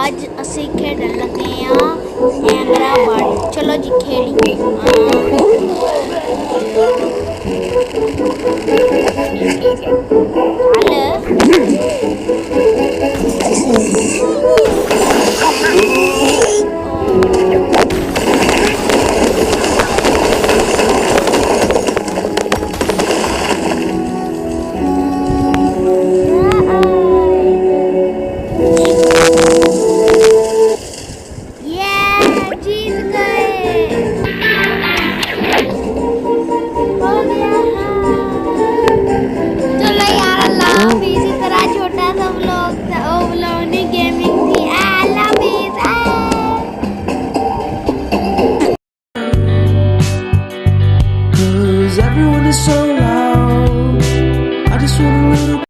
ਅੱਜ ਅਸੀਂ ਖੇਡਣ ਲੱਗੇ ਆ ਐਂਗਰਾ ਬਰਡ। ਚਲੋ ਜੀ ਖੇਡੀਏ। Everyone is so loud. I just want a little